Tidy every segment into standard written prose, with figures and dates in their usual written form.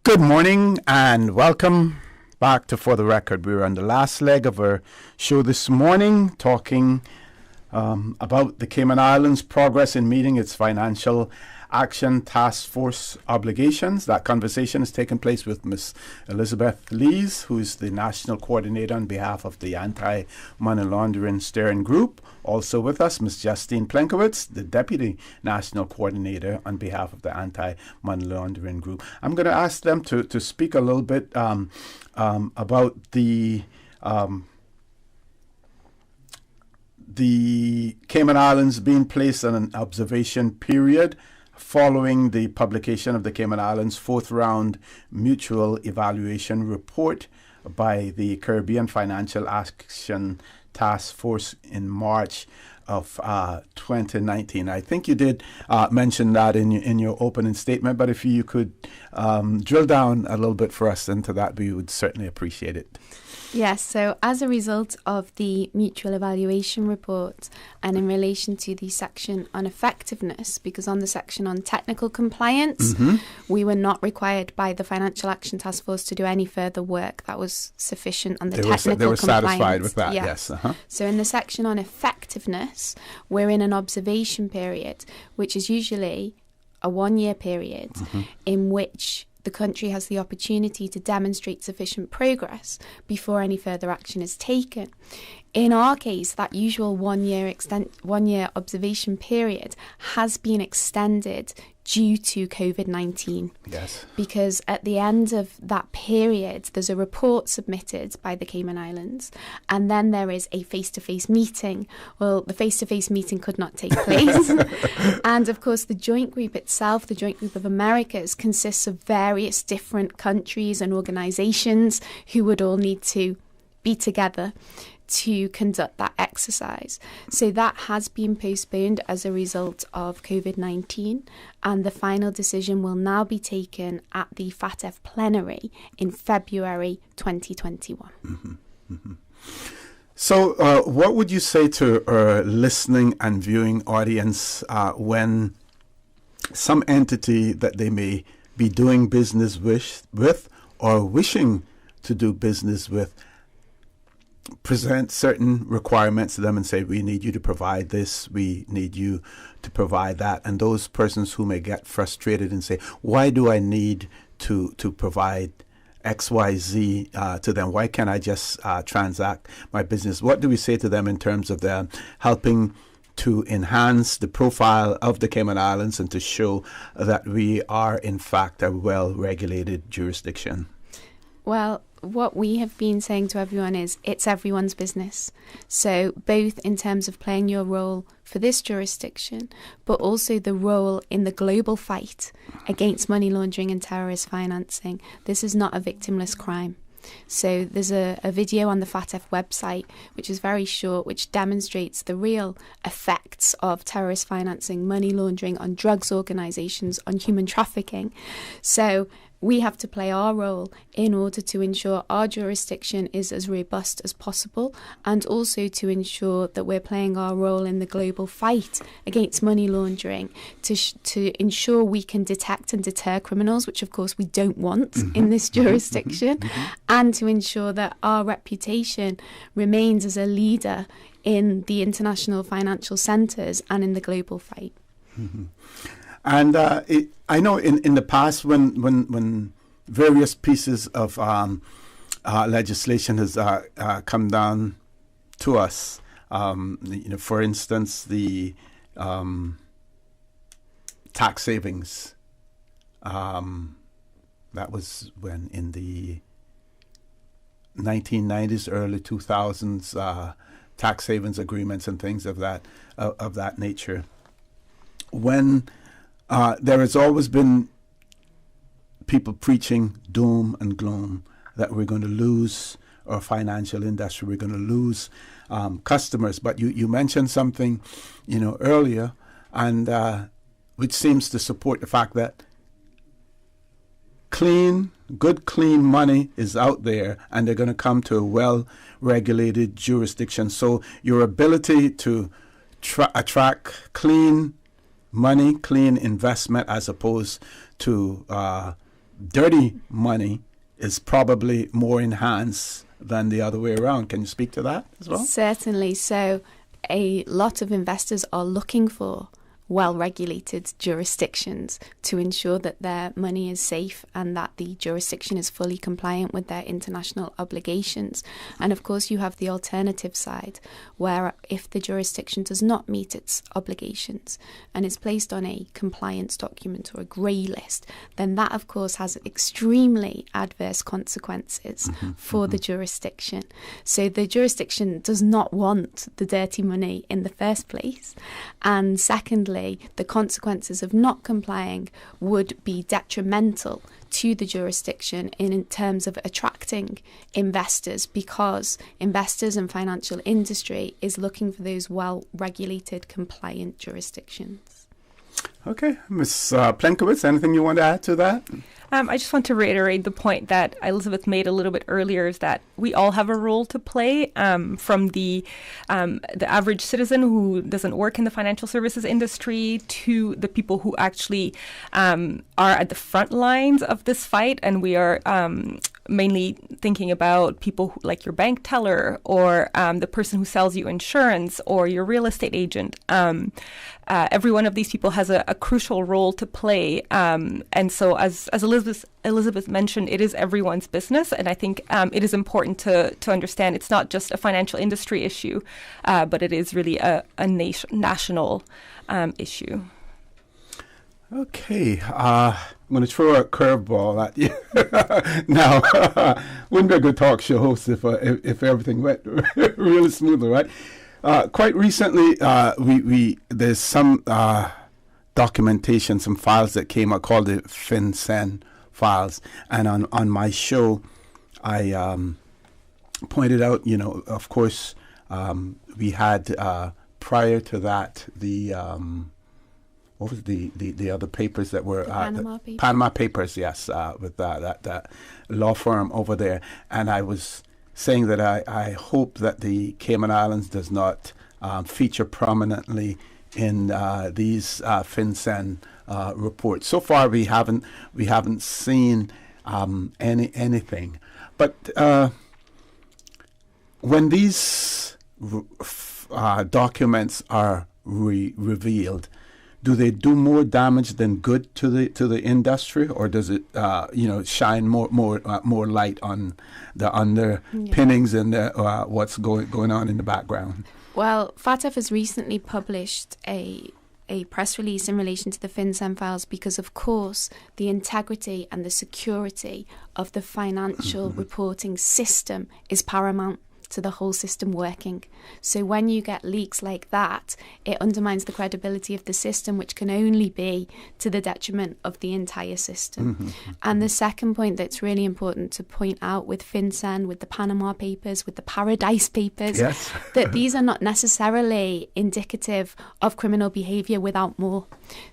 Good morning and welcome back to For the Record. We're on the last leg of our show this morning, talking about the Cayman Islands' progress in meeting its financial action task force obligations. That conversation has taken place with Ms. Elizabeth Lees, who's the national coordinator on behalf of the Anti-Money Laundering Steering Group. Also with us, Ms. Justine Plenkiewicz, the deputy national coordinator on behalf of the Anti-Money Laundering Group. I'm going to ask them to speak a little bit about the Cayman Islands being placed on an observation period following the publication of the Cayman Islands' fourth round mutual evaluation report by the Caribbean Financial Action Task Force in March of 2019. I think you did mention that in your opening statement, but if you could drill down a little bit for us into that, we would certainly appreciate it. Yes, so as a result of the mutual evaluation report and in relation to the section on effectiveness, because on the section on technical compliance, we were not required by the Financial Action Task Force to do any further work. That was sufficient on the technical compliance. They were satisfied with that, yes. So in the section on effectiveness, we're in an observation period, which is usually a 1-year period in which the country has the opportunity to demonstrate sufficient progress before any further action is taken. In our case, that usual 1-year observation period has been extended due to COVID-19. Yes. Because at the end of that period, there's a report submitted by the Cayman Islands, and then there is a face-to-face meeting. Well, the face-to-face meeting could not take place. And of course, the joint group itself, the Joint Group of Americas, consists of various different countries and organizations who would all need to be together to conduct that exercise. So that has been postponed as a result of COVID-19, and the final decision will now be taken at the FATF plenary in February 2021. So what would you say to our listening and viewing audience when some entity that they may be doing business with or wishing to do business with present certain requirements to them and say, we need you to provide this, we need you to provide that, and those persons who may get frustrated and say, why do I need to provide XYZ to them? Why can't I just transact my business? What do we say to them in terms of them helping to enhance the profile of the Cayman Islands and to show that we are in fact a well-regulated jurisdiction? Well, what we have been saying to everyone is it's everyone's business. So both in terms of playing your role for this jurisdiction, but also the role in the global fight against money laundering and terrorist financing. This is not a victimless crime. So there's a video on the FATF website, which is very short, which demonstrates the real effects of terrorist financing, money laundering on drugs organizations, on human trafficking. So we have to play our role in order to ensure our jurisdiction is as robust as possible, and also to ensure that we're playing our role in the global fight against money laundering to ensure we can detect and deter criminals, which of course we don't want in this jurisdiction, and to ensure that our reputation remains as a leader in the international financial centres and in the global fight. And I know in the past when various pieces of legislation has come down to us, for instance, the tax savings, that was when in the 1990s, early 2000s, tax savings agreements and things of that nature. When there has always been people preaching doom and gloom that we're going to lose our financial industry, we're going to lose customers. But you mentioned something, earlier, and which seems to support the fact that good clean money is out there, and they're going to come to a well-regulated jurisdiction. So your ability to attract clean money, clean investment, as opposed to dirty money is probably more in hands than the other way around. Can you speak to that as well? Certainly. So a lot of investors are looking for well-regulated jurisdictions to ensure that their money is safe and that the jurisdiction is fully compliant with their international obligations. And of course, you have the alternative side, where if the jurisdiction does not meet its obligations and is placed on a compliance document or a grey list, then that, of course, has extremely adverse consequences for the jurisdiction. So the jurisdiction does not want the dirty money in the first place. And secondly, the consequences of not complying would be detrimental to the jurisdiction in terms of attracting investors, because investors and financial industry is looking for those well-regulated, compliant jurisdictions. Okay. Ms. Plenkiewicz, anything you want to add to that? I just want to reiterate the point that Elizabeth made a little bit earlier, is that we all have a role to play, from the average citizen who doesn't work in the financial services industry to the people who actually are at the front lines of this fight. And we are mainly thinking about people like your bank teller or the person who sells you insurance or your real estate agent. Every one of these people has a crucial role to play. And so as Elizabeth mentioned, it is everyone's business. And I think it is important to understand it's not just a financial industry issue, but it is really a national issue. Okay, I'm going to throw a curveball at you. Now, wouldn't be a good talk show host if everything went really smoothly, right? Quite recently, there's some documentation, some files that came out called the FinCEN files, and on my show, I pointed out, of course, we had prior to that what was the other papers that were Panama Papers, yes, with that law firm over there, and I was saying that I hope that the Cayman Islands does not feature prominently in these FinCEN reports. So far, we haven't seen anything, but when these documents are revealed, do they do more damage than good to the industry, or does it shine more light on the underpinnings and what's going on in the background? Well, FATF has recently published a press release in relation to the FinCEN files because, of course, the integrity and the security of the financial reporting system is paramount to the whole system working. So when you get leaks like that, it undermines the credibility of the system, which can only be to the detriment of the entire system. And the second point that's really important to point out with FinCEN, with the Panama Papers, with the Paradise Papers, yes. that these are not necessarily indicative of criminal behaviour without more.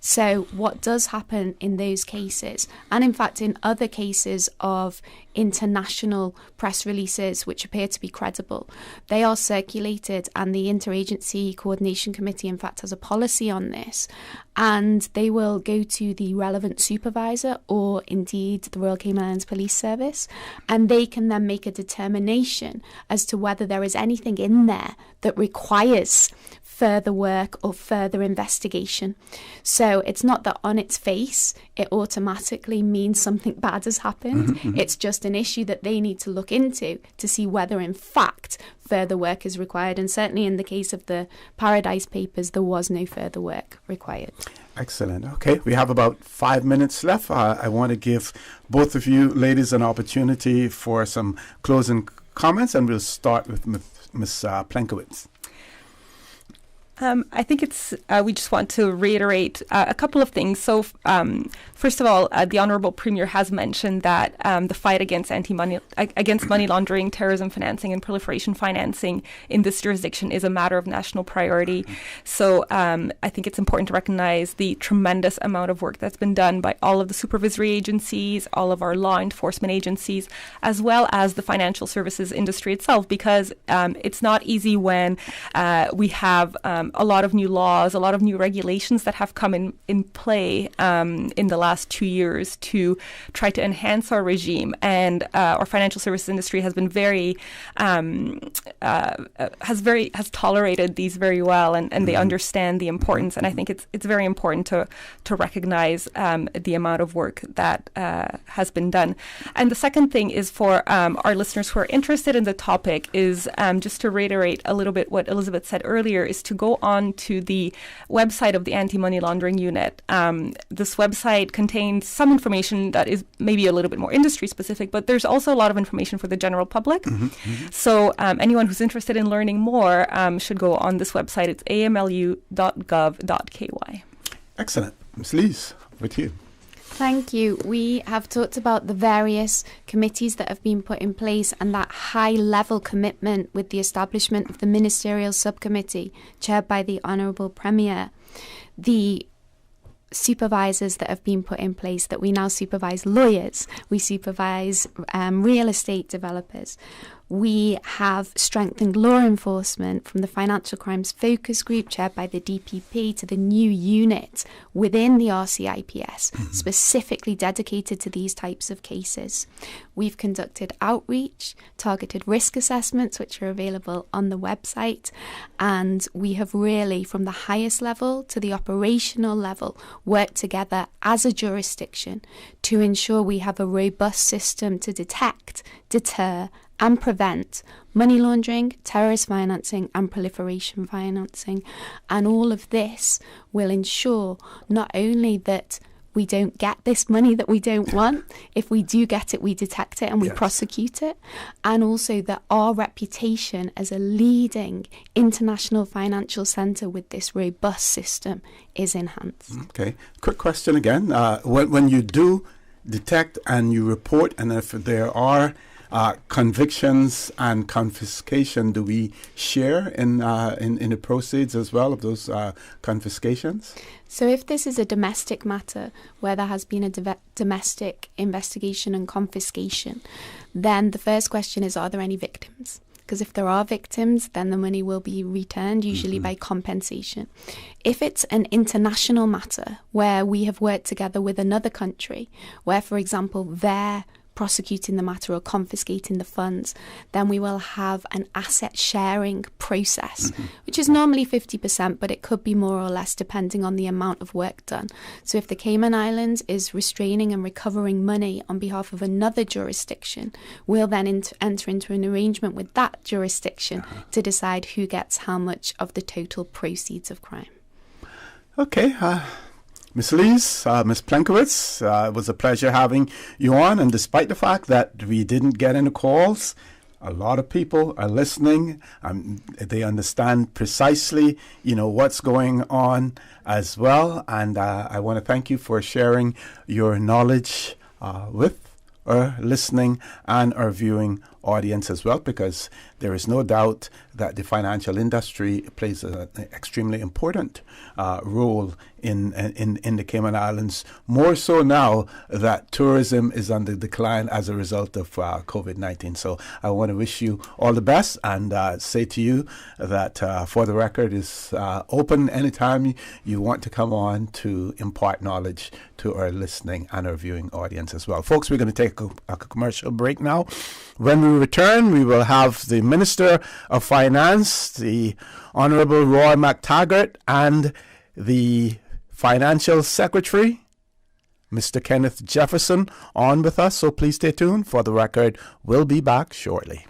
So what does happen in those cases, and in fact in other cases of international press releases which appear to be credible, they are circulated, and the Interagency Coordination Committee in fact has a policy on this, and they will go to the relevant supervisor or indeed the Royal Cayman Islands Police Service, and they can then make a determination as to whether there is anything in there that requires further work or further investigation. So it's not that on its face it automatically means something bad has happened. It's just an issue that they need to look into to see whether in fact further work is required. And certainly in the case of the Paradise Papers, there was no further work required. Excellent. Okay, we have about 5 minutes left. I want to give both of you ladies an opportunity for some closing comments, and we'll start with Ms. Plenkiewicz. I think we just want to reiterate a couple of things. So first of all, the Honourable Premier has mentioned that the fight against money laundering, terrorism financing and proliferation financing in this jurisdiction is a matter of national priority. So I think it's important to recognize the tremendous amount of work that's been done by all of the supervisory agencies, all of our law enforcement agencies, as well as the financial services industry itself, because it's not easy when we have a lot of new laws, a lot of new regulations that have come in play in the last 2 years to try to enhance our regime. And our financial services industry has been has tolerated these very well, and they understand the importance. And I think it's very important to recognize the amount of work that has been done. And the second thing is for our listeners who are interested in the topic is just to reiterate a little bit what Elizabeth said earlier, is to go on to the website of the Anti-Money Laundering Unit. This website contains some information that is maybe a little bit more industry specific, but there's also a lot of information for the general public. So anyone who's interested in learning more should go on this website. It's amlu.gov.ky. Excellent. Ms. Lees, with you. Thank you. We have talked about the various committees that have been put in place and that high-level commitment with the establishment of the Ministerial Subcommittee chaired by the Honourable Premier. The supervisors that have been put in place, that we now supervise lawyers, we supervise real estate developers. We have strengthened law enforcement from the Financial Crimes Focus Group chaired by the DPP to the new unit within the RCIPS, specifically dedicated to these types of cases. We've conducted outreach, targeted risk assessments, which are available on the website, and we have really, from the highest level to the operational level, worked together as a jurisdiction to ensure we have a robust system to detect, deter, and prevent money laundering, terrorist financing, and proliferation financing. And all of this will ensure not only that we don't get this money that we don't want, if we do get it, we detect it and we prosecute it, and also that our reputation as a leading international financial centre with this robust system is enhanced. Okay. Quick question again. When you do detect and you report, and if there are convictions and confiscation, do we share in the proceeds as well of those confiscations? So if this is a domestic matter where there has been a domestic investigation and confiscation, then the first question is, are there any victims? Because if there are victims, then the money will be returned, usually by compensation. If it's an international matter where we have worked together with another country, where, for example, they're prosecuting the matter or confiscating the funds, then we will have an asset sharing process, which is normally 50%, but it could be more or less depending on the amount of work done. So if the Cayman Islands is restraining and recovering money on behalf of another jurisdiction, we'll then enter into an arrangement with that jurisdiction to decide who gets how much of the total proceeds of crime. Okay. Ms. Lees, Ms. Plenkiewicz, it was a pleasure having you on. And despite the fact that we didn't get any calls, a lot of people are listening. They understand precisely, what's going on as well. And I want to thank you for sharing your knowledge with our listening and our viewing audience as well, because there is no doubt that the financial industry plays an extremely important role in the Cayman Islands, more so now that tourism is on the decline as a result of COVID-19. So I want to wish you all the best and say to you that For the Record is open anytime you want to come on to impart knowledge to our listening and our viewing audience as well. Folks, we're going to take a commercial break now. When we return, we will have the Minister of Finance, the Honourable Roy McTaggart, and the Financial Secretary, Mr. Kenneth Jefferson, on with us. So please stay tuned. For the Record, we'll be back shortly.